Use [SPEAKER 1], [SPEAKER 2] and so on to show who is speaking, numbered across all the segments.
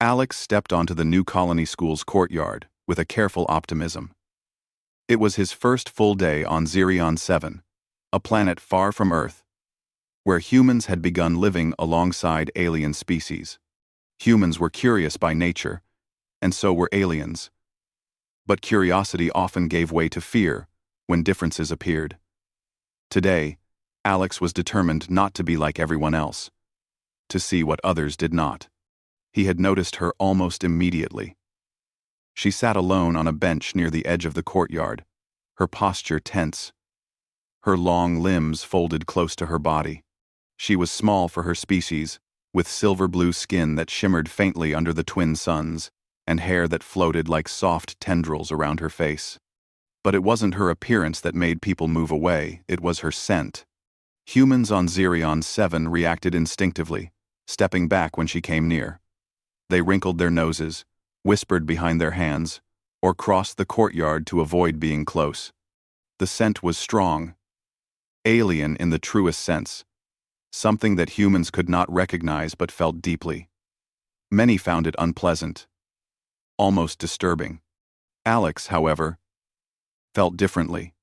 [SPEAKER 1] Alex stepped onto the new colony school's courtyard with a careful optimism. It was his first full day on Zirion 7, a planet far from Earth, where humans had begun living alongside alien species. Humans were curious by nature, and so were aliens. But curiosity often gave way to fear when differences appeared. Today, Alex was determined not to be like everyone else, to see what others did not. He had noticed her almost immediately. She sat alone on a bench near the edge of the courtyard, her posture tense, her long limbs folded close to her body. She was small for her species, with silver-blue skin that shimmered faintly under the twin suns, and hair that floated like soft tendrils around her face. But it wasn't her appearance that made people move away, it was her scent. Humans on Zirion 7 reacted instinctively, stepping back when she came near. They wrinkled their noses, whispered behind their hands, or crossed the courtyard to avoid being close. The scent was strong, alien in the truest sense, something that humans could not recognize but felt deeply. Many found it unpleasant, almost disturbing. Alex, however, felt differently.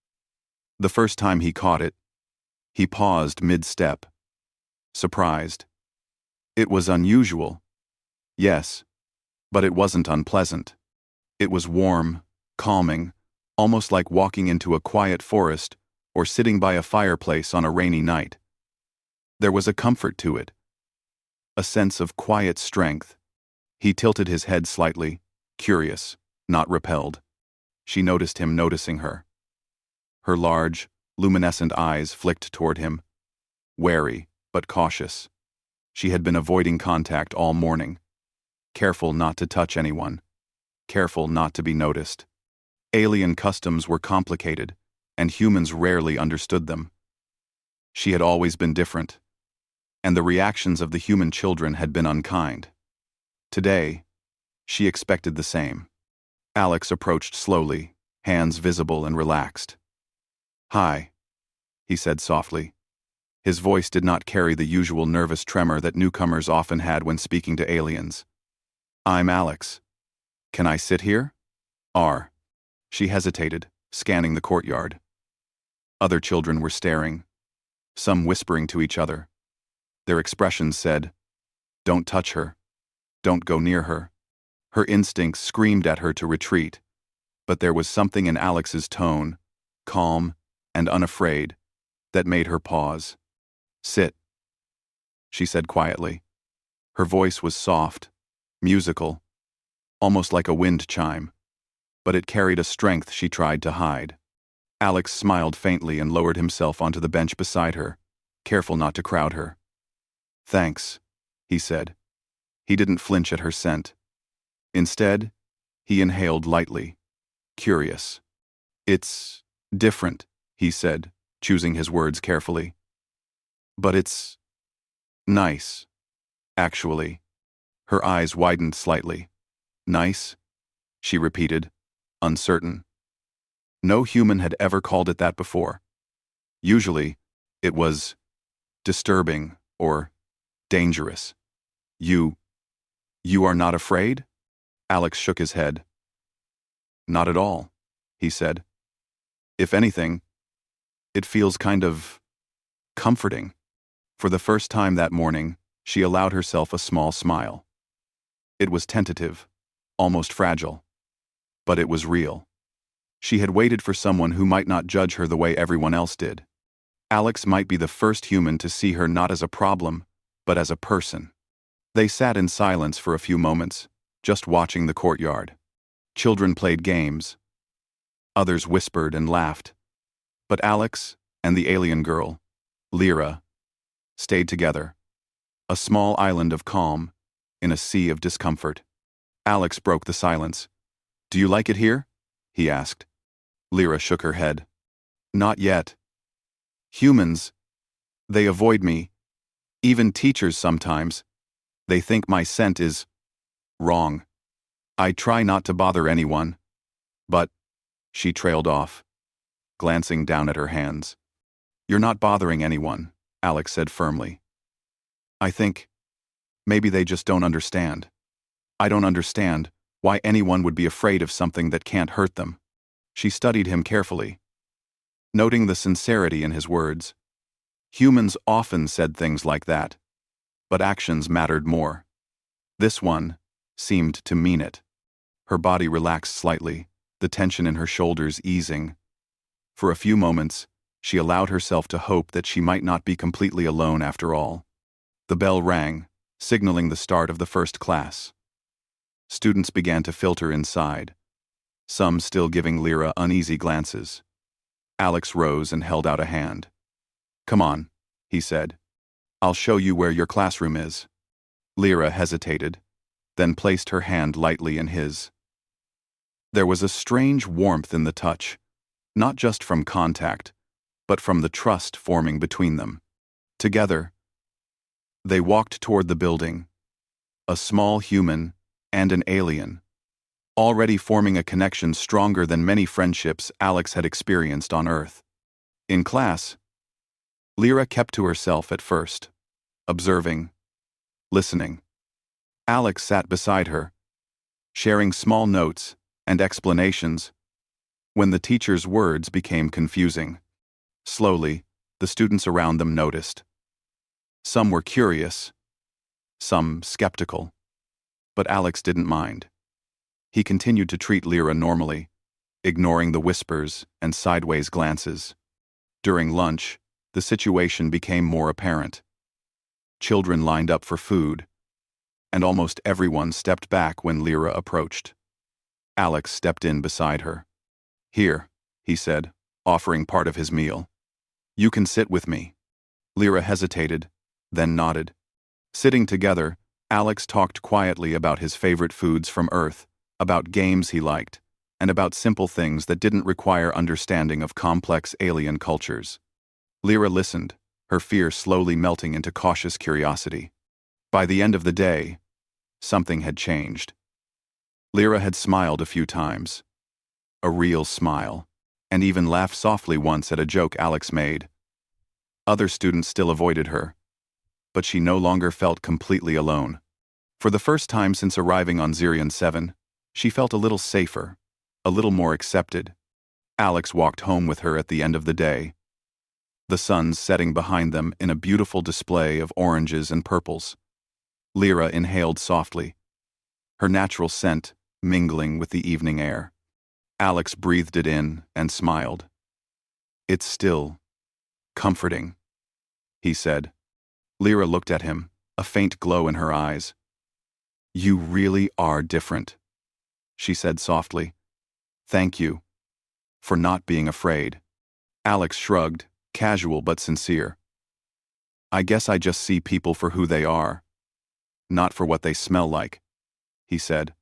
[SPEAKER 1] The first time he caught it, he paused mid-step, surprised. It was unusual, yes, but it wasn't unpleasant. It was warm, calming, almost like walking into a quiet forest or sitting by a fireplace on a rainy night. There was a comfort to it, a sense of quiet strength. He tilted his head slightly, curious, not repelled. She noticed him noticing her. Her large, luminescent eyes flicked toward him, wary but cautious. She had been avoiding contact all morning, careful not to touch anyone, careful not to be noticed. Alien customs were complicated, and humans rarely understood them. She had always been different, and the reactions of the human children had been unkind. Today, she expected the same. Alex approached slowly, hands visible and relaxed. "Hi," he said softly. His voice did not carry the usual nervous tremor that newcomers often had when speaking to aliens. "I'm Alex. Can I sit here?" She hesitated, scanning the courtyard. Other children were staring, some whispering to each other. Their expressions said, "Don't touch her. Don't go near her." Her instincts screamed at her to retreat, but there was something in Alex's tone, calm and unafraid, that made her pause. "Sit," she said quietly. Her voice was soft, musical, almost like a wind chime, but it carried a strength she tried to hide. Alex smiled faintly and lowered himself onto the bench beside her, careful not to crowd her. "Thanks," he said. He didn't flinch at her scent. Instead, he inhaled lightly, curious. "It's different," he said, choosing his words carefully. "But it's nice, actually." Her eyes widened slightly. "Nice?" she repeated, uncertain. No human had ever called it that before. Usually, it was disturbing or dangerous. You are not afraid?" Alex shook his head. "Not at all," he said. "If anything, it feels kind of comforting." For the first time that morning, she allowed herself a small smile. It was tentative, almost fragile, but it was real. She had waited for someone who might not judge her the way everyone else did. Alex might be the first human to see her not as a problem, but as a person. They sat in silence for a few moments, just watching the courtyard. Children played games. Others whispered and laughed. But Alex and the alien girl, Lyra, stayed together, a small island of calm in a sea of discomfort. Alex broke the silence. "Do you like it here?" he asked. Lyra shook her head. "Not yet. Humans, they avoid me. Even teachers sometimes. They think my scent is wrong. I try not to bother anyone. But," she trailed off, glancing down at her hands. "You're not bothering anyone," Alex said firmly. "I think maybe they just don't understand." I don't understand why anyone would be afraid of something that can't hurt them. She studied him carefully, noting the sincerity in his words. Humans often said things like that, but actions mattered more. This one seemed to mean it. Her body relaxed slightly, the tension in her shoulders easing. For a few moments, she allowed herself to hope that she might not be completely alone after all. The bell rang, signaling the start of the first class. Students began to filter inside, some still giving Lyra uneasy glances. Alex rose and held out a hand. "Come on," he said. "I'll show you where your classroom is." Lyra hesitated, then placed her hand lightly in his. There was a strange warmth in the touch, not just from contact, but from the trust forming between them. Together, they walked toward the building, a small human and an alien, already forming a connection stronger than many friendships Alex had experienced on Earth. In class, Lyra kept to herself at first, observing, listening. Alex sat beside her, sharing small notes and explanations when the teacher's words became confusing. Slowly, the students around them noticed. Some were curious, some skeptical. But Alex didn't mind. He continued to treat Lyra normally, ignoring the whispers and sideways glances. During lunch, the situation became more apparent. Children lined up for food, and almost everyone stepped back when Lyra approached. Alex stepped in beside her. "Here," he said, offering part of his meal. "You can sit with me." Lyra hesitated, then nodded. Sitting together, Alex talked quietly about his favorite foods from Earth, about games he liked, and about simple things that didn't require understanding of complex alien cultures. Lyra listened, her fear slowly melting into cautious curiosity. By the end of the day, something had changed. Lyra had smiled a few times. A real smile, and even laughed softly once at a joke Alex made. Other students still avoided her, but she no longer felt completely alone. For the first time since arriving on Zirion 7, she felt a little safer, a little more accepted. Alex walked home with her at the end of the day, the sun setting behind them in a beautiful display of oranges and purples. Lyra inhaled softly, her natural scent mingling with the evening air. Alex breathed it in and smiled. "It's still comforting," he said. Lyra looked at him, a faint glow in her eyes. "You really are different," she said softly. "Thank you for not being afraid." Alex shrugged, casual but sincere. "I guess I just see people for who they are, not for what they smell like," he said.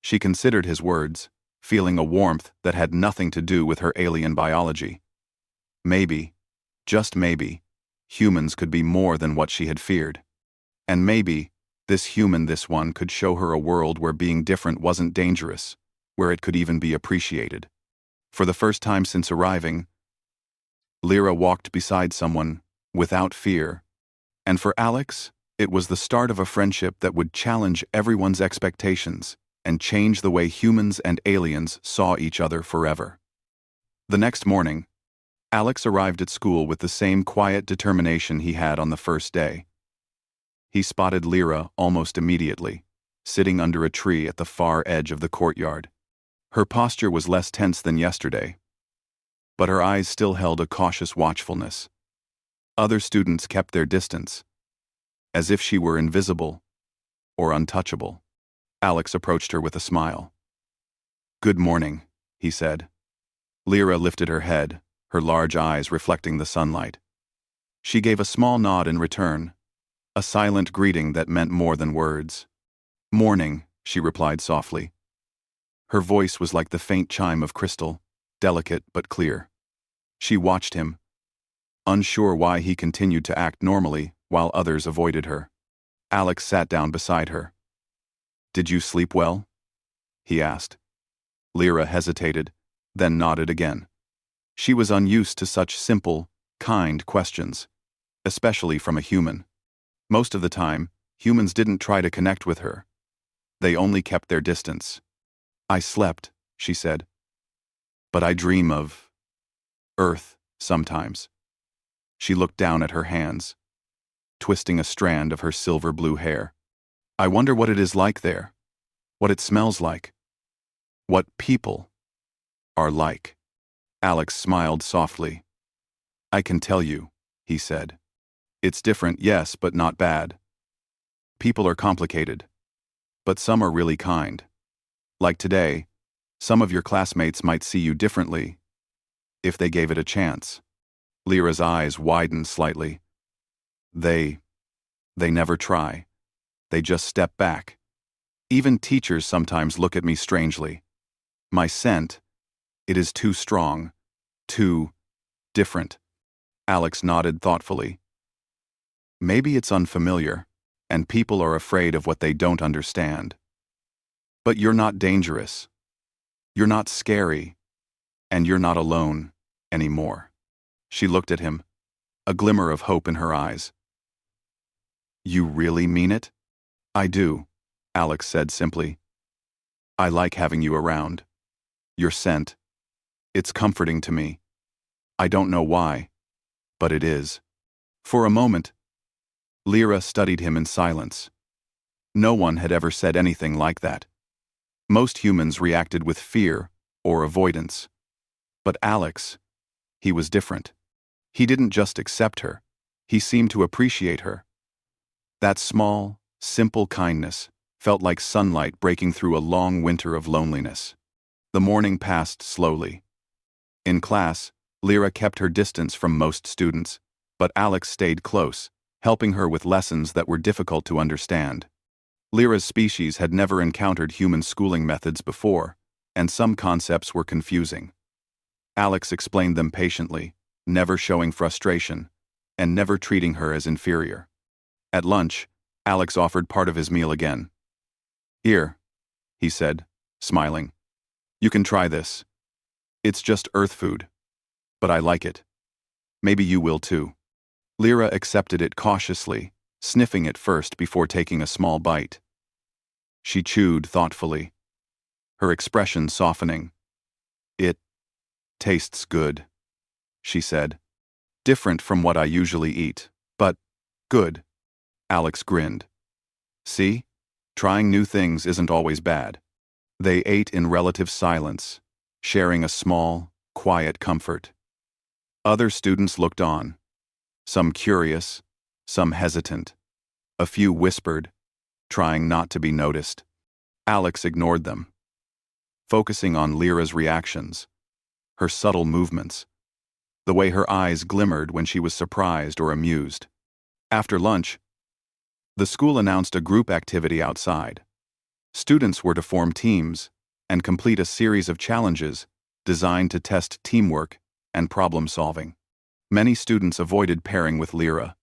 [SPEAKER 1] She considered his words, feeling a warmth that had nothing to do with her alien biology. Maybe, just maybe, humans could be more than what she had feared. And maybe, this one could show her a world where being different wasn't dangerous, where it could even be appreciated. For the first time since arriving, Lyra walked beside someone without fear, and for Alex, it was the start of a friendship that would challenge everyone's expectations and change the way humans and aliens saw each other forever. The next morning, Alex arrived at school with the same quiet determination he had on the first day. He spotted Lyra almost immediately, sitting under a tree at the far edge of the courtyard. Her posture was less tense than yesterday, but her eyes still held a cautious watchfulness. Other students kept their distance, as if she were invisible or untouchable. Alex approached her with a smile. "Good morning," he said. Lyra lifted her head, her large eyes reflecting the sunlight. She gave a small nod in return, a silent greeting that meant more than words. "Morning," she replied softly. Her voice was like the faint chime of crystal, delicate but clear. She watched him, unsure why he continued to act normally while others avoided her. Alex sat down beside her. "Did you sleep well?" he asked. Lyra hesitated, then nodded again. She was unused to such simple, kind questions, especially from a human. Most of the time, humans didn't try to connect with her. They only kept their distance. I slept, she said. But I dream of Earth sometimes. She looked down at her hands, twisting a strand of her silver blue hair. I wonder what it is like there, what it smells like, what people are like. Alex smiled softly. I can tell you, he said. It's different, yes, but not bad. People are complicated, but some are really kind. Like today, some of your classmates might see you differently, if they gave it a chance. Lyra's eyes widened slightly. They never try. They just step back. Even teachers sometimes look at me strangely. My scent, it is too strong, too different. Alex nodded thoughtfully. Maybe it's unfamiliar, and people are afraid of what they don't understand. But you're not dangerous. You're not scary, and you're not alone anymore. She looked at him, a glimmer of hope in her eyes. You really mean it? I do, Alex said simply. I like having you around. Your scent. It's comforting to me. I don't know why, but it is. For a moment, Lyra studied him in silence. No one had ever said anything like that. Most humans reacted with fear or avoidance. But Alex, he was different. He didn't just accept her, he seemed to appreciate her. That small, simple kindness felt like sunlight breaking through a long winter of loneliness. The morning passed slowly. In class, Lyra kept her distance from most students, but Alex stayed close, helping her with lessons that were difficult to understand. Lyra's species had never encountered human schooling methods before, and some concepts were confusing. Alex explained them patiently, never showing frustration, and never treating her as inferior. At lunch, Alex offered part of his meal again. Here, he said, smiling. You can try this. It's just earth food, but I like it. Maybe you will too. Lyra accepted it cautiously, sniffing it first before taking a small bite. She chewed thoughtfully, her expression softening. It tastes good, she said. Different from what I usually eat, but good. Alex grinned. See? Trying new things isn't always bad. They ate in relative silence, sharing a small, quiet comfort. Other students looked on, some curious, some hesitant. A few whispered, trying not to be noticed. Alex ignored them, focusing on Lyra's reactions, her subtle movements, the way her eyes glimmered when she was surprised or amused. After lunch, the school announced a group activity outside. Students were to form teams and complete a series of challenges designed to test teamwork and problem-solving. Many students avoided pairing with Lyra,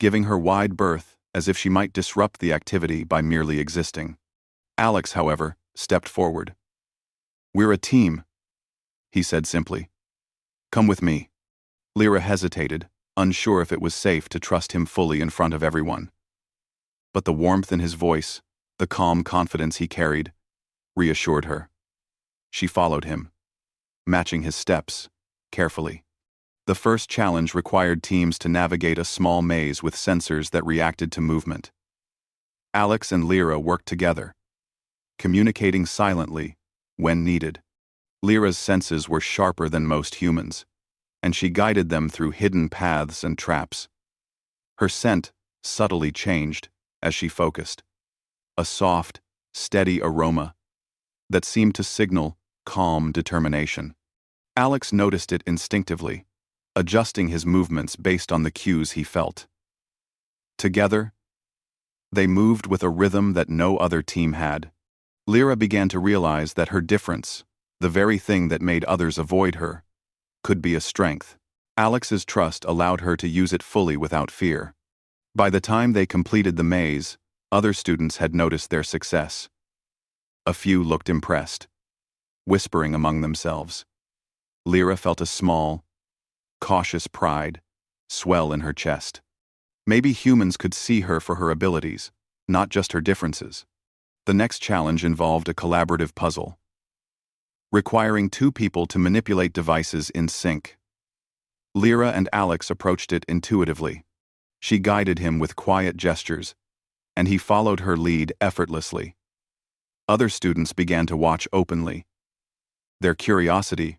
[SPEAKER 1] giving her wide berth as if she might disrupt the activity by merely existing. Alex, however, stepped forward. We're a team, he said simply. Come with me. Lyra hesitated, unsure if it was safe to trust him fully in front of everyone. But the warmth in his voice, the calm confidence he carried, reassured her. She followed him, matching his steps, carefully. The first challenge required teams to navigate a small maze with sensors that reacted to movement. Alex and Lyra worked together, communicating silently when needed. Lyra's senses were sharper than most humans, and she guided them through hidden paths and traps. Her scent subtly changed as she focused, a soft, steady aroma that seemed to signal calm determination. Alex noticed it instinctively, adjusting his movements based on the cues he felt. Together, they moved with a rhythm that no other team had. Lyra began to realize that her difference, the very thing that made others avoid her, could be a strength. Alex's trust allowed her to use it fully without fear. By the time they completed the maze, other students had noticed their success. A few looked impressed, whispering among themselves. Lyra felt a small, cautious pride swell in her chest. Maybe humans could see her for her abilities, not just her differences. The next challenge involved a collaborative puzzle, requiring two people to manipulate devices in sync. Lyra and Alex approached it intuitively. She guided him with quiet gestures, and he followed her lead effortlessly. Other students began to watch openly, their curiosity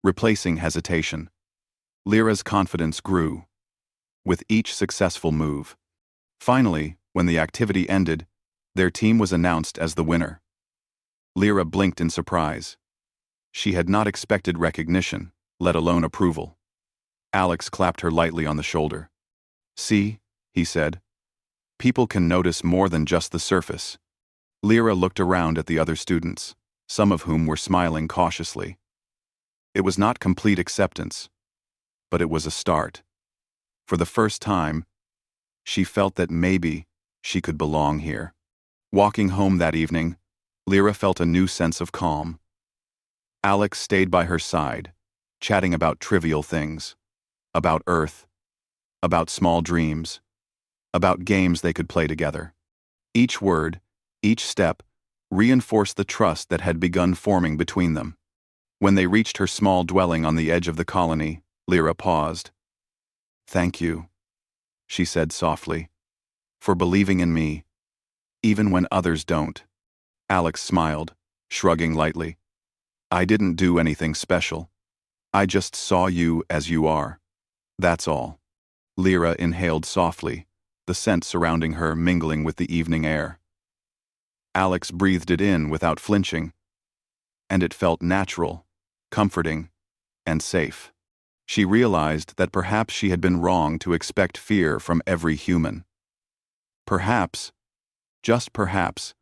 [SPEAKER 1] replacing hesitation. Lyra's confidence grew with each successful move. Finally, when the activity ended, their team was announced as the winner. Lyra blinked in surprise. She had not expected recognition, let alone approval. Alex clapped her lightly on the shoulder. "See," he said. "People can notice more than just the surface." Lyra looked around at the other students, some of whom were smiling cautiously. It was not complete acceptance, but it was a start. For the first time, she felt that maybe she could belong here. Walking home that evening, Lyra felt a new sense of calm. Alex stayed by her side, chatting about trivial things, about Earth, about small dreams, about games they could play together. Each word, each step, reinforced the trust that had begun forming between them. When they reached her small dwelling on the edge of the colony, Lyra paused. "Thank you," she said softly, "for believing in me, even when others don't." Alex smiled, shrugging lightly. "I didn't do anything special. I just saw you as you are. That's all." Lyra inhaled softly, the scent surrounding her mingling with the evening air. Alex breathed it in without flinching, and it felt natural, comforting, and safe. She realized that perhaps she had been wrong to expect fear from every human. Perhaps, just perhaps,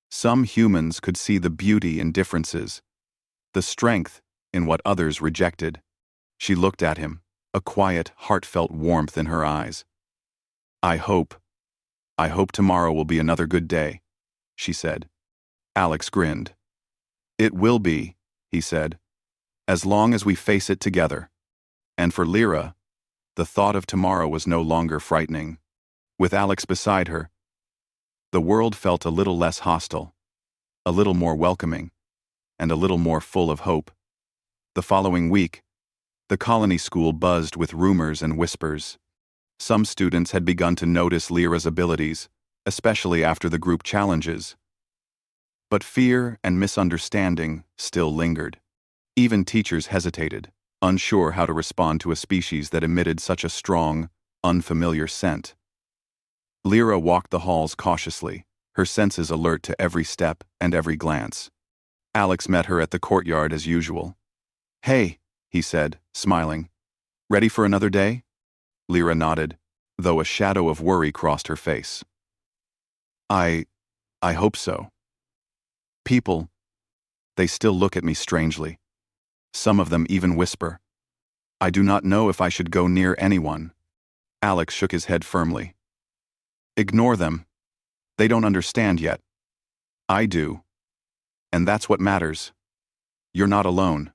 [SPEAKER 1] some humans could see the beauty in differences, the strength in what others rejected. She looked at him, a quiet, heartfelt warmth in her eyes. I hope tomorrow will be another good day," she said. Alex grinned. "It will be," he said, "as long as we face it together." And for Lyra, the thought of tomorrow was no longer frightening. With Alex beside her, the world felt a little less hostile, a little more welcoming, and a little more full of hope. The following week, the colony school buzzed with rumors and whispers. Some students had begun to notice Lyra's abilities, especially after the group challenges. But fear and misunderstanding still lingered. Even teachers hesitated, unsure how to respond to a species that emitted such a strong, unfamiliar scent. Lyra walked the halls cautiously, her senses alert to every step and every glance. Alex met her at the courtyard as usual. "Hey," he said, smiling. "Ready for another day?" Lyra nodded, though a shadow of worry crossed her face. I hope so. People, they still look at me strangely. Some of them even whisper. I do not know if I should go near anyone." Alex shook his head firmly. "Ignore them. They don't understand yet. I do. And that's what matters. You're not alone."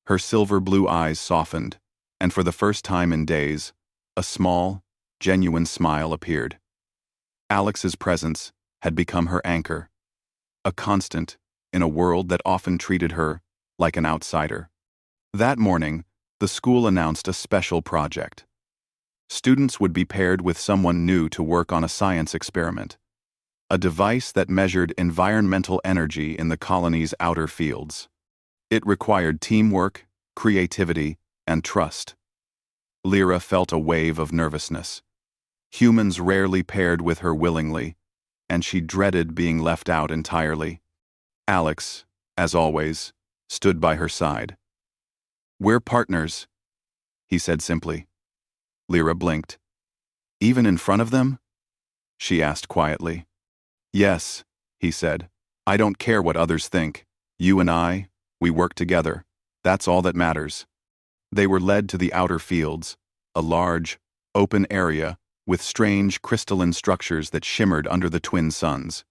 [SPEAKER 1] Her silver blue eyes softened, and for the first time in days, a small, genuine smile appeared. Alex's presence had become her anchor, a constant in a world that often treated her like an outsider. That morning, the school announced a special project. Students would be paired with someone new to work on a science experiment, a device that measured environmental energy in the colony's outer fields. It required teamwork, creativity, and trust. Lyra felt a wave of nervousness. Humans rarely paired with her willingly, and she dreaded being left out entirely. Alex, as always, stood by her side. "We're partners," he said simply. Lyra blinked. "Even in front of them?" she asked quietly. "Yes," he said. "I don't care what others think. You and I, we work together. That's all that matters." They were led to the outer fields, a large, open area with strange crystalline structures that shimmered under the twin suns.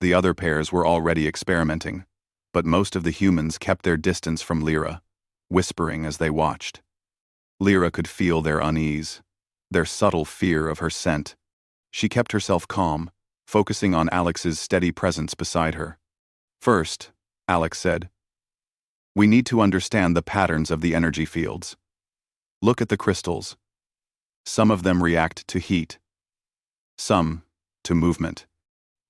[SPEAKER 1] The other pairs were already experimenting, but most of the humans kept their distance from Lyra, whispering as they watched. Lyra could feel their unease, their subtle fear of her scent. She kept herself calm, focusing on Alex's steady presence beside her. First, Alex said, we need to understand the patterns of the energy fields. Look at the crystals. Some of them react to heat, some to movement.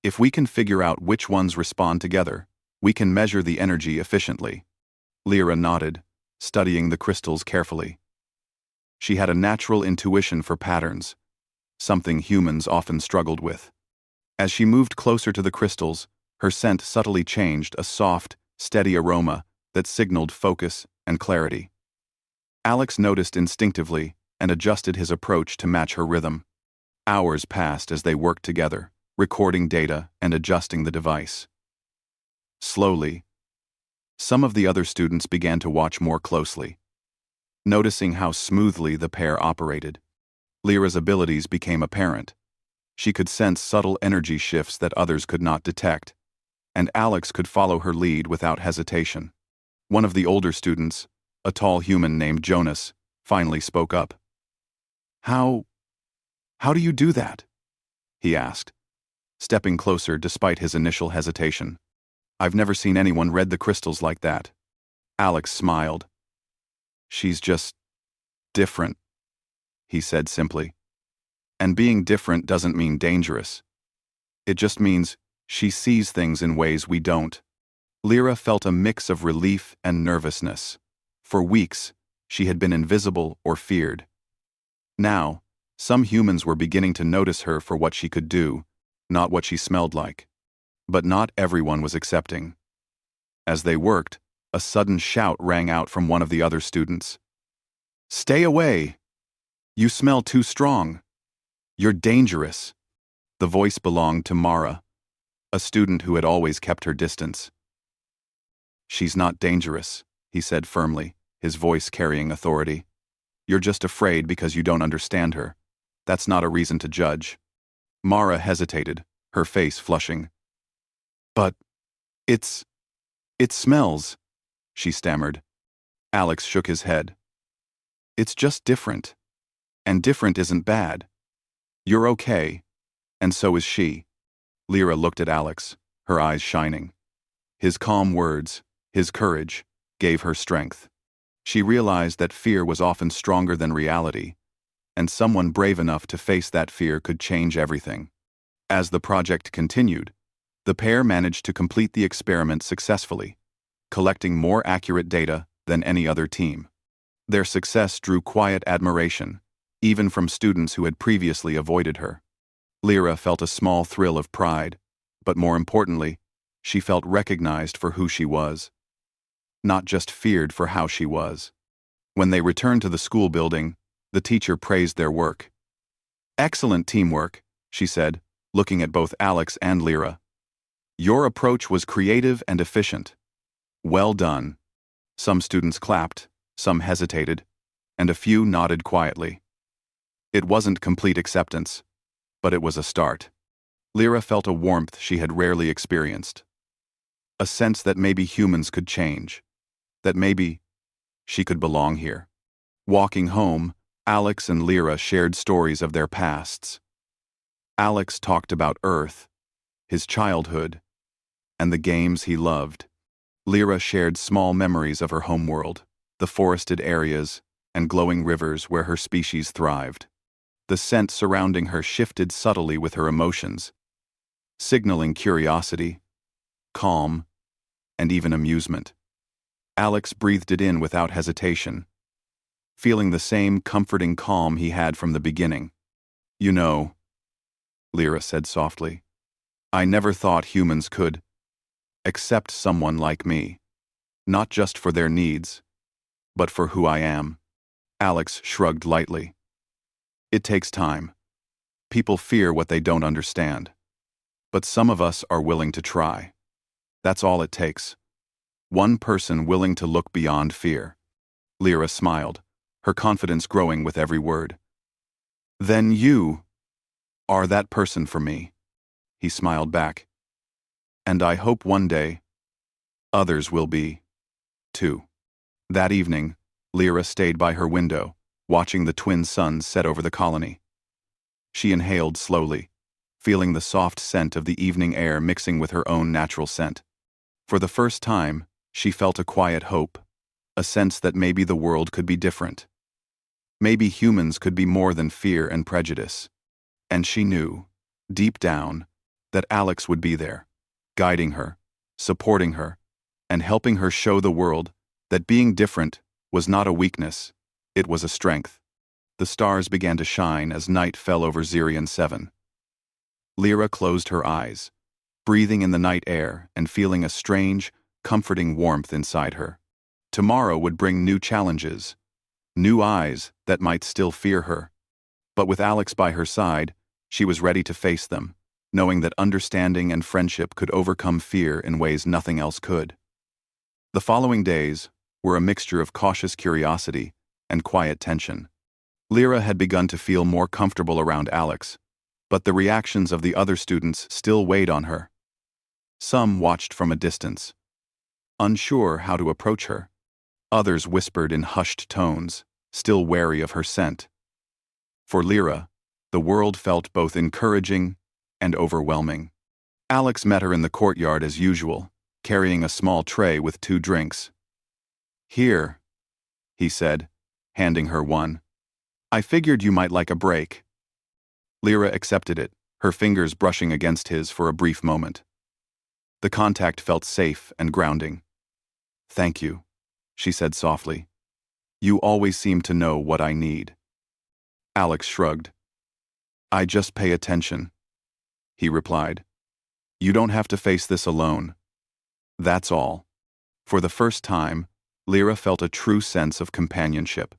[SPEAKER 1] If we can figure out which ones respond together, we can measure the energy efficiently. Lyra nodded, studying the crystals carefully. She had a natural intuition for patterns, something humans often struggled with. As she moved closer to the crystals, her scent subtly changed, a soft, steady aroma that signaled focus and clarity. Alex noticed instinctively and adjusted his approach to match her rhythm. Hours passed as they worked together, recording data and adjusting the device. Slowly, some of the other students began to watch more closely, noticing how smoothly the pair operated. Lyra's abilities became apparent. She could sense subtle energy shifts that others could not detect, and Alex could follow her lead without hesitation. One of the older students, a tall human named Jonas, finally spoke up. How do you do that?" he asked, stepping closer despite his initial hesitation. "I've never seen anyone read the crystals like that." Alex smiled. "She's just different," he said simply. "And being different doesn't mean dangerous. It just means she sees things in ways we don't." Lyra felt a mix of relief and nervousness. For weeks, she had been invisible or feared. Now, some humans were beginning to notice her for what she could do, not what she smelled like. But not everyone was accepting. As they worked, a sudden shout rang out from one of the other students. "Stay away! You smell too strong. You're dangerous." The voice belonged to Mara, a student who had always kept her distance. "She's not dangerous," he said firmly, his voice carrying authority. "You're just afraid because you don't understand her. That's not a reason to judge." Mara hesitated, her face flushing. "But it smells," she stammered. Alex shook his head. "It's just different. And different isn't bad. You're okay. And so is she." Lyra looked at Alex, her eyes shining. His calm words, his courage, gave her strength. She realized that fear was often stronger than reality, and someone brave enough to face that fear could change everything. As the project continued, the pair managed to complete the experiment successfully, collecting more accurate data than any other team. Their success drew quiet admiration, even from students who had previously avoided her. Lyra felt a small thrill of pride, but more importantly, she felt recognized for who she was, not just feared for how she was. When they returned to the school building, the teacher praised their work. "Excellent teamwork," she said, looking at both Alex and Lyra. "Your approach was creative and efficient. Well done." Some students clapped, some hesitated, and a few nodded quietly. It wasn't complete acceptance, but it was a start. Lyra felt a warmth she had rarely experienced. A sense that maybe humans could change, that maybe she could belong here. Walking home, Alex and Lyra shared stories of their pasts. Alex talked about Earth, his childhood, and the games he loved. Lyra shared small memories of her homeworld, the forested areas and glowing rivers where her species thrived. The scent surrounding her shifted subtly with her emotions, signaling curiosity, calm, and even amusement. Alex breathed it in without hesitation, feeling the same comforting calm he had from the beginning. "You know," Lyra said softly, "I never thought humans could accept someone like me, not just for their needs, but for who I am." Alex shrugged lightly. "It takes time. People fear what they don't understand. But some of us are willing to try. That's all it takes. One person willing to look beyond fear." Lyra smiled, her confidence growing with every word. "Then you are that person for me," he smiled back. "And I hope one day others will be, too." That evening, Lyra stayed by her window, watching the twin suns set over the colony. She inhaled slowly, feeling the soft scent of the evening air mixing with her own natural scent. For the first time, she felt a quiet hope, a sense that maybe the world could be different. Maybe humans could be more than fear and prejudice. And she knew, deep down, that Alex would be there, guiding her, supporting her, and helping her show the world that being different was not a weakness, it was a strength. The stars began to shine as night fell over Zirion 7. Lyra closed her eyes, breathing in the night air and feeling a strange, comforting warmth inside her. Tomorrow would bring new challenges, new eyes that might still fear her. But with Alex by her side, she was ready to face them, knowing that understanding and friendship could overcome fear in ways nothing else could. The following days were a mixture of cautious curiosity and quiet tension. Lyra had begun to feel more comfortable around Alex, but the reactions of the other students still weighed on her. Some watched from a distance, unsure how to approach her. Others whispered in hushed tones, still wary of her scent. For Lyra, the world felt both encouraging and overwhelming. Alex met her in the courtyard as usual, carrying a small tray with 2 drinks. "Here," he said, handing her one. "I figured you might like a break." Lyra accepted it, her fingers brushing against his for a brief moment. The contact felt safe and grounding. "Thank you," she said softly. "You always seem to know what I need." Alex shrugged. "I just pay attention," he replied. "You don't have to face this alone. That's all." For the first time, Lyra felt a true sense of companionship.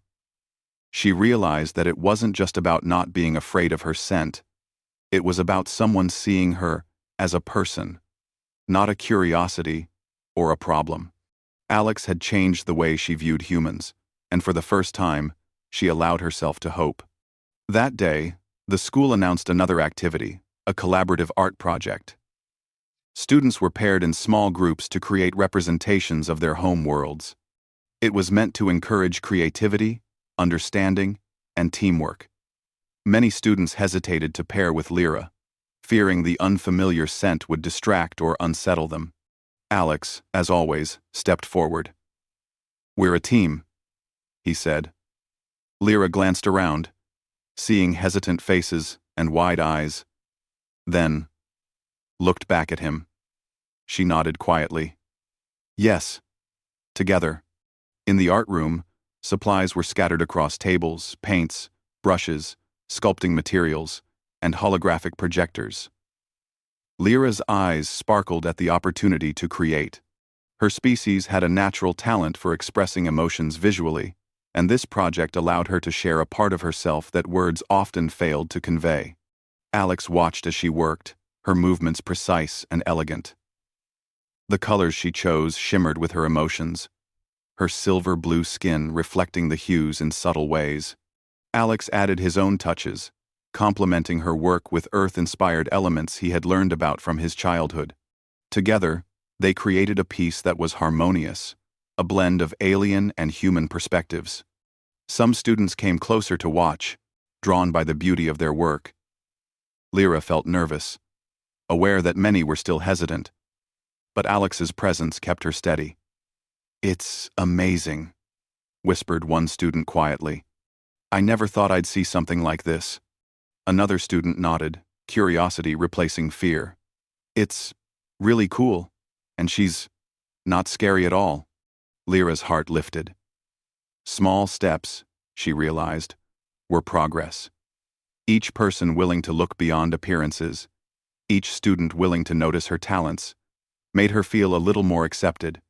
[SPEAKER 1] She realized that it wasn't just about not being afraid of her scent. It was about someone seeing her as a person, not a curiosity or a problem. Alex had changed the way she viewed humans, and for the first time, she allowed herself to hope. That day, the school announced another activity, a collaborative art project. Students were paired in small groups to create representations of their home worlds. It was meant to encourage creativity, understanding, and teamwork. Many students hesitated to pair with Lyra, fearing the unfamiliar scent would distract or unsettle them. Alex, as always, stepped forward. "We're a team," he said. Lyra glanced around, seeing hesitant faces and wide eyes, then looked back at him. She nodded quietly. "Yes, together." In the art room, supplies were scattered across tables, paints, brushes, sculpting materials, and holographic projectors. Lyra's eyes sparkled at the opportunity to create. Her species had a natural talent for expressing emotions visually, and this project allowed her to share a part of herself that words often failed to convey. Alex watched as she worked, her movements precise and elegant. The colors she chose shimmered with her emotions, her silver-blue skin reflecting the hues in subtle ways. Alex added his own touches, complementing her work with earth-inspired elements he had learned about from his childhood. Together, they created a piece that was harmonious, a blend of alien and human perspectives. Some students came closer to watch, drawn by the beauty of their work. Lyra felt nervous, aware that many were still hesitant, but Alex's presence kept her steady. "It's amazing," whispered one student quietly. "I never thought I'd see something like this." Another student nodded, curiosity replacing fear. "It's really cool, and she's not scary at all." Lyra's heart lifted. Small steps, she realized, were progress. Each person willing to look beyond appearances, each student willing to notice her talents, made her feel a little more accepted.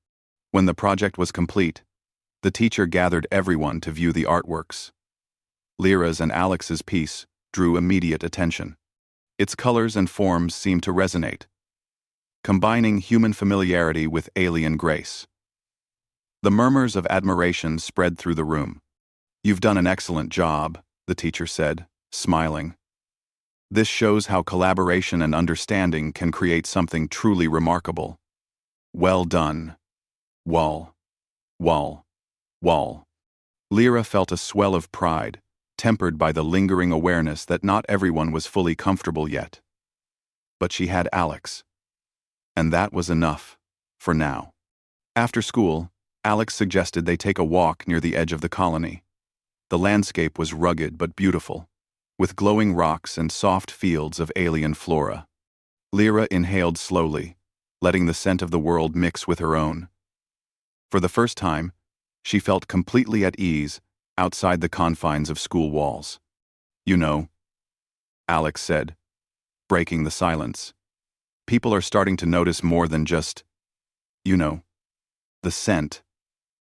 [SPEAKER 1] When the project was complete, the teacher gathered everyone to view the artworks. Lyra's and Alex's piece drew immediate attention. Its colors and forms seemed to resonate, combining human familiarity with alien grace. The murmurs of admiration spread through the room. "You've done an excellent job," the teacher said, smiling. "This shows how collaboration and understanding can create something truly remarkable. Well done." Wall. Wall. Wall. Lyra felt a swell of pride, tempered by the lingering awareness that not everyone was fully comfortable yet. but she had Alex. And that was enough, for now. After school, Alex suggested they take a walk near the edge of the colony. The landscape was rugged but beautiful, with glowing rocks and soft fields of alien flora. Lyra inhaled slowly, letting the scent of the world mix with her own. For the first time, she felt completely at ease outside the confines of school walls. "You know," Alex said, breaking the silence. "People are starting to notice more than just, the scent.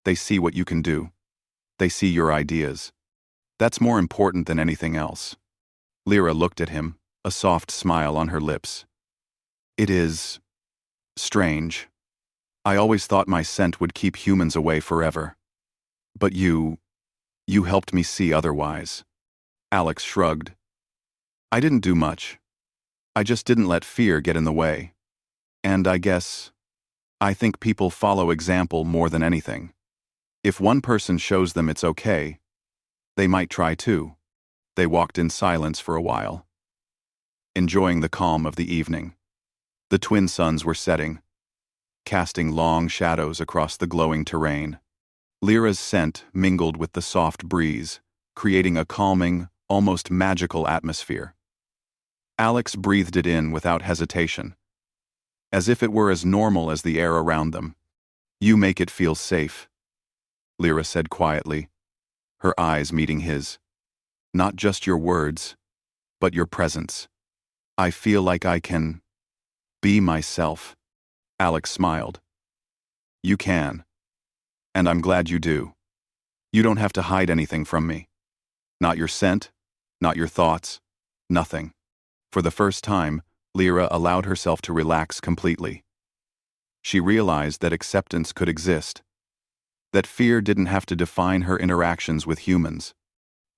[SPEAKER 1] They see what you can do. They see your ideas. That's more important than anything else." Lyra looked at him, a soft smile on her lips. "It is strange. I always thought my scent would keep humans away forever. But you helped me see otherwise." Alex shrugged. "I didn't do much. I just didn't let fear get in the way. And I think people follow example more than anything. If one person shows them it's okay, they might try too." They walked in silence for a while, enjoying the calm of the evening. The twin suns were setting, casting long shadows across the glowing terrain. Lyra's scent mingled with the soft breeze, creating a calming, almost magical atmosphere. Alex breathed it in without hesitation, as if it were as normal as the air around them. "You make it feel safe," Lyra said quietly, her eyes meeting his. "Not just your words, but your presence. I feel like I can be myself." Alex smiled. "You can. And I'm glad you do. You don't have to hide anything from me. Not your scent, not your thoughts, nothing." For the first time, Lyra allowed herself to relax completely. She realized that acceptance could exist, that fear didn't have to define her interactions with humans.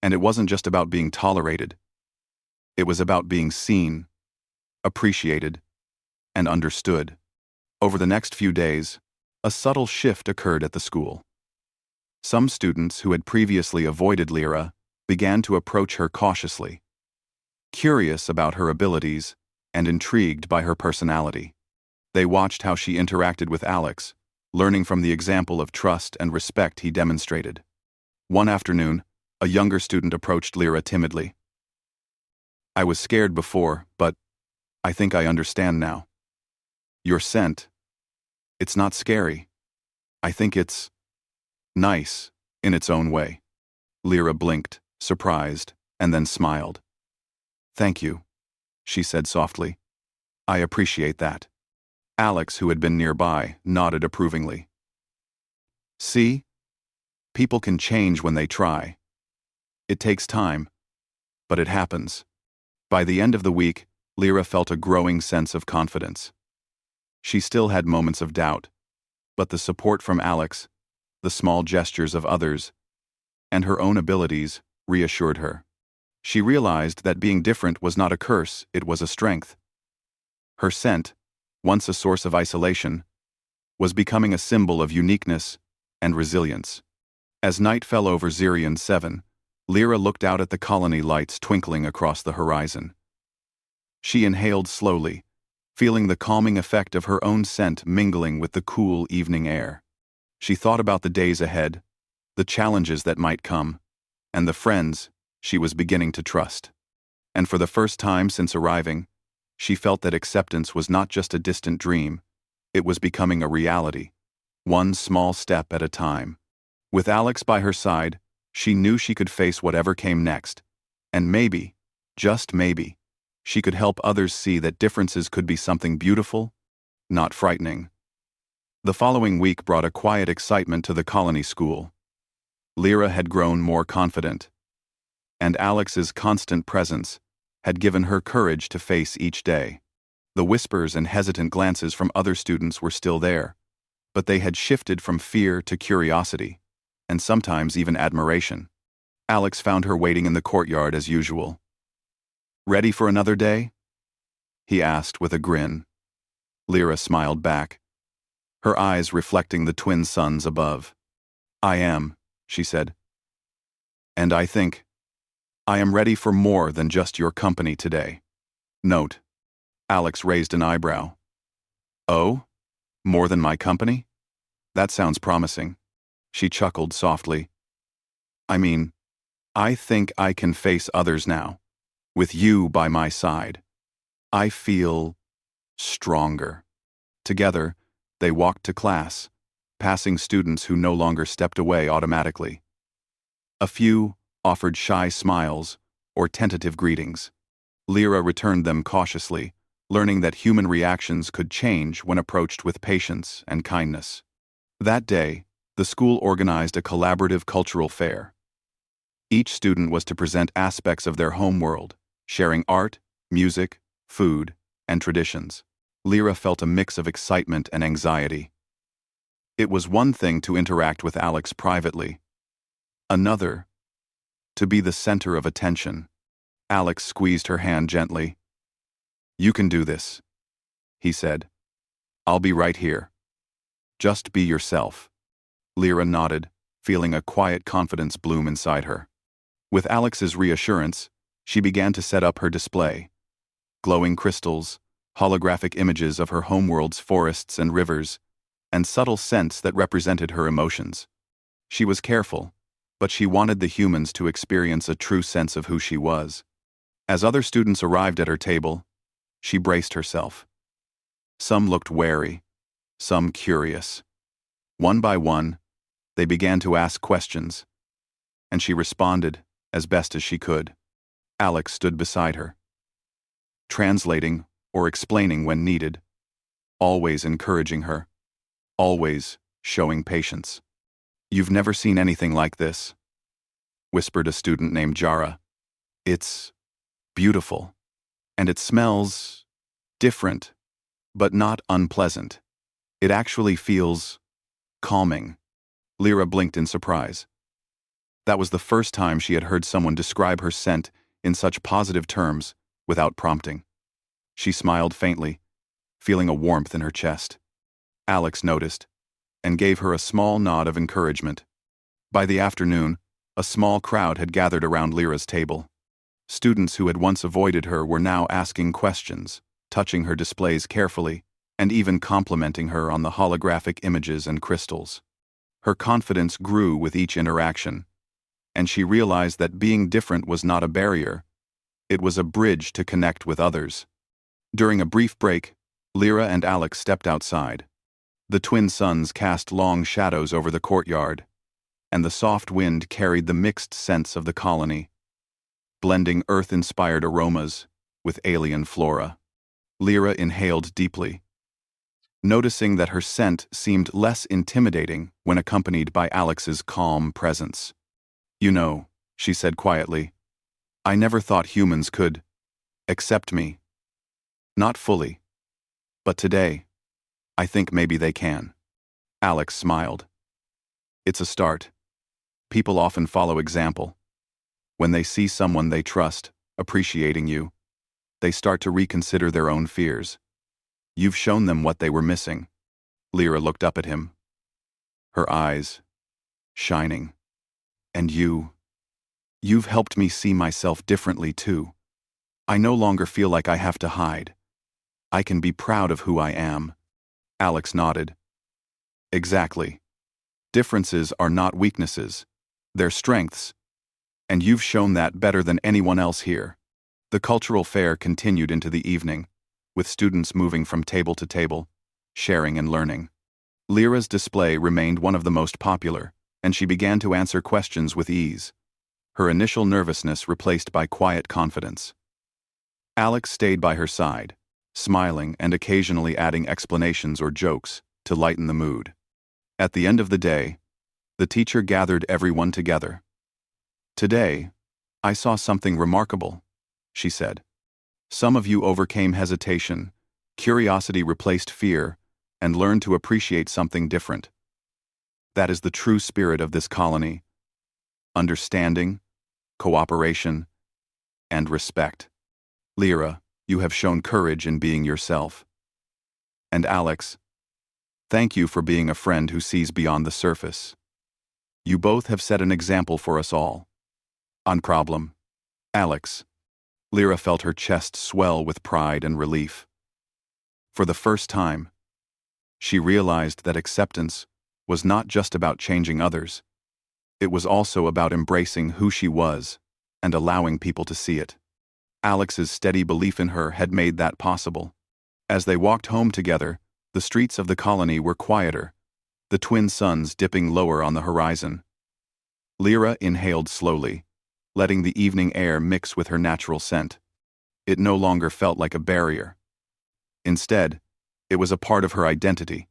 [SPEAKER 1] And it wasn't just about being tolerated. It was about being seen, appreciated, and understood. Over the next few days, a subtle shift occurred at the school. Some students who had previously avoided Lyra began to approach her cautiously, curious about her abilities and intrigued by her personality. They watched how she interacted with Alex, learning from the example of trust and respect he demonstrated. One afternoon, a younger student approached Lyra timidly. "I was scared before, but I think I understand now. Your scent, it's not scary. I think it's nice in its own way." Lyra blinked, surprised, and then smiled. "Thank you," she said softly. "I appreciate that." Alex, who had been nearby, nodded approvingly. "See? People can change when they try. It takes time, but it happens." By the end of the week, Lyra felt a growing sense of confidence. She still had moments of doubt, but the support from Alex, the small gestures of others, and her own abilities reassured her. She realized that being different was not a curse, it was a strength. Her scent, once a source of isolation, was becoming a symbol of uniqueness and resilience. As night fell over Zirion 7, Lyra looked out at the colony lights twinkling across the horizon. She inhaled slowly, feeling the calming effect of her own scent mingling with the cool evening air. She thought about the days ahead, the challenges that might come, and the friends she was beginning to trust. And for the first time since arriving, she felt that acceptance was not just a distant dream, it was becoming a reality, one small step at a time. With Alex by her side, she knew she could face whatever came next, and maybe, just maybe, she could help others see that differences could be something beautiful, not frightening. The following week brought a quiet excitement to the colony school. Lyra had grown more confident, and Alex's constant presence had given her courage to face each day. The whispers and hesitant glances from other students were still there, but they had shifted from fear to curiosity, and sometimes even admiration. Alex found her waiting in the courtyard as usual. "Ready for another day?" he asked with a grin. Lyra smiled back, her eyes reflecting the twin suns above. "I am," she said. "And I think I am ready for more than just your company today." Note: Alex raised an eyebrow. Oh? More than my company? That sounds promising. She chuckled softly. I mean, I think I can face others now. With you by my side. I feel stronger. Together, they walked to class, passing students who no longer stepped away automatically. A few offered shy smiles or tentative greetings. Lyra returned them cautiously, learning that human reactions could change when approached with patience and kindness. That day, the school organized a collaborative cultural fair. Each student was to present aspects of their home world, sharing art, music, food, and traditions. Lyra felt a mix of excitement and anxiety. It was one thing to interact with Alex privately. Another, to be the center of attention. Alex squeezed her hand gently. You can do this, he said. I'll be right here. Just be yourself. Lyra nodded, feeling a quiet confidence bloom inside her. With Alex's reassurance, she began to set up her display. Glowing crystals, holographic images of her homeworld's forests and rivers, and subtle scents that represented her emotions. She was careful, but she wanted the humans to experience a true sense of who she was. As other students arrived at her table, she braced herself. Some looked wary, some curious. One by one, they began to ask questions, and she responded as best as she could. Alex stood beside her, translating or explaining when needed, always encouraging her, always showing patience. You've never seen anything like this, whispered a student named Jara. It's beautiful, and it smells different, but not unpleasant. It actually feels calming. Lyra blinked in surprise. That was the first time she had heard someone describe her scent in such positive terms without prompting. She smiled faintly, feeling a warmth in her chest. Alex noticed and gave her a small nod of encouragement. By the afternoon, a small crowd had gathered around Lyra's table. Students who had once avoided her were now asking questions, touching her displays carefully, and even complimenting her on the holographic images and crystals. Her confidence grew with each interaction, and she realized that being different was not a barrier. It was a bridge to connect with others. During a brief break, Lyra and Alex stepped outside. The twin suns cast long shadows over the courtyard, and the soft wind carried the mixed scents of the colony, blending earth-inspired aromas with alien flora. Lyra inhaled deeply, noticing that her scent seemed less intimidating when accompanied by Alex's calm presence. You know, she said quietly, I never thought humans could accept me. Not fully. But today, I think maybe they can. Alex smiled. It's a start. People often follow example. When they see someone they trust appreciating you, they start to reconsider their own fears. You've shown them what they were missing. Lyra looked up at him, her eyes shining. And you've helped me see myself differently too. I no longer feel like I have to hide. I can be proud of who I am. Alex nodded. Exactly. Differences are not weaknesses. They're strengths. And you've shown that better than anyone else here. The cultural fair continued into the evening, with students moving from table to table, sharing and learning. Lyra's display remained one of the most popular, and she began to answer questions with ease, her initial nervousness replaced by quiet confidence. Alex stayed by her side, smiling and occasionally adding explanations or jokes to lighten the mood. At the end of the day, the teacher gathered everyone together. Today, I saw something remarkable, she said. Some of you overcame hesitation, curiosity replaced fear, and learned to appreciate something different. That is the true spirit of this colony. Understanding, cooperation, and respect. Lyra, you have shown courage in being yourself. And Alex, thank you for being a friend who sees beyond the surface. You both have set an example for us all. On problem. Alex. Lyra felt her chest swell with pride and relief. For the first time, she realized that acceptance was not just about changing others. It was also about embracing who she was and allowing people to see it. Alex's steady belief in her had made that possible. As they walked home together, the streets of the colony were quieter, the twin suns dipping lower on the horizon. Lyra inhaled slowly, letting the evening air mix with her natural scent. It no longer felt like a barrier. Instead, it was a part of her identity,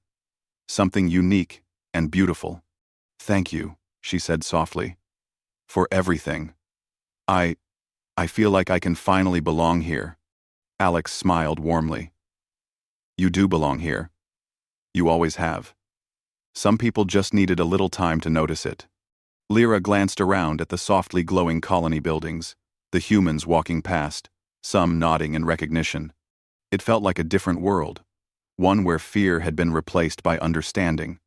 [SPEAKER 1] something unique and beautiful. "Thank you," she said softly, "for everything. I feel like I can finally belong here." Alex smiled warmly. "You do belong here. You always have. Some people just needed a little time to notice it." Lyra glanced around at the softly glowing colony buildings, the humans walking past, some nodding in recognition. It felt like a different world, one where fear had been replaced by understanding,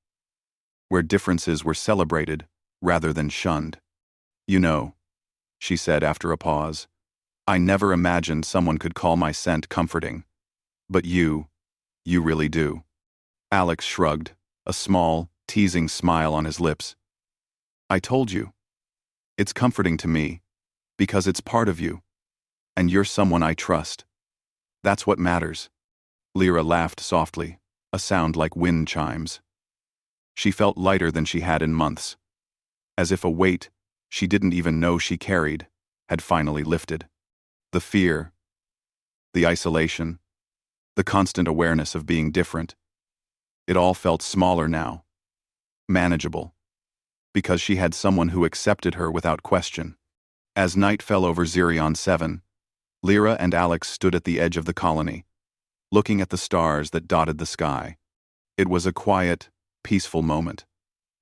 [SPEAKER 1] where differences were celebrated rather than shunned. "You know," she said after a pause, "I never imagined someone could call my scent comforting. But you really do." Alex shrugged, a small, teasing smile on his lips. "I told you. It's comforting to me, because it's part of you, and you're someone I trust. That's what matters." Lyra laughed softly, a sound like wind chimes. She felt lighter than she had in months, as if a weight she didn't even know she carried had finally lifted. The fear, the isolation, the constant awareness of being different, it all felt smaller now, manageable, because she had someone who accepted her without question. As night fell over Zirion 7, Lyra and Alex stood at the edge of the colony, looking at the stars that dotted the sky. It was a quiet, peaceful moment,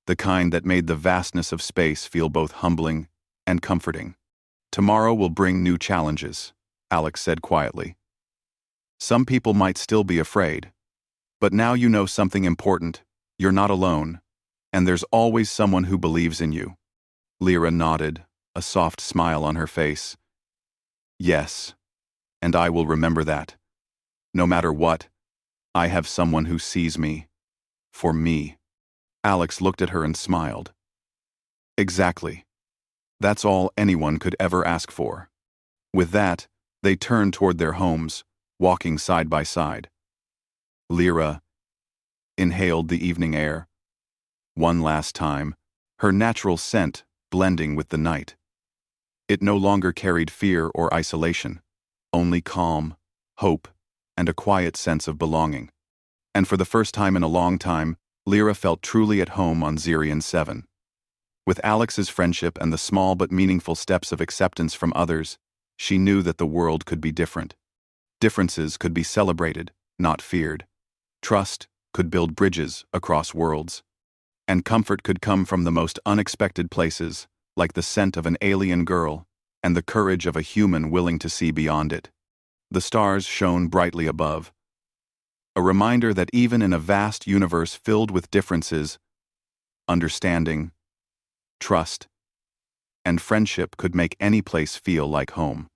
[SPEAKER 1] the kind that made the vastness of space feel both humbling and comforting. "Tomorrow will bring new challenges," Alex said quietly. "Some people might still be afraid, but now you know something important. You're not alone, and there's always someone who believes in you." Lyra nodded, a soft smile on her face. "Yes, and I will remember that. No matter what, I have someone who sees me. For me." Alex looked at her and smiled. "Exactly. That's all anyone could ever ask for." With that, they turned toward their homes, walking side by side. Lyra inhaled the evening air, one last time, her natural scent blending with the night. It no longer carried fear or isolation, only calm, hope, and a quiet sense of belonging. And for the first time in a long time, Lyra felt truly at home on Zirion 7. With Alex's friendship and the small but meaningful steps of acceptance from others, she knew that the world could be different. Differences could be celebrated, not feared. Trust could build bridges across worlds. And comfort could come from the most unexpected places, like the scent of an alien girl and the courage of a human willing to see beyond it. The stars shone brightly above, a reminder that even in a vast universe filled with differences, understanding, trust, and friendship could make any place feel like home.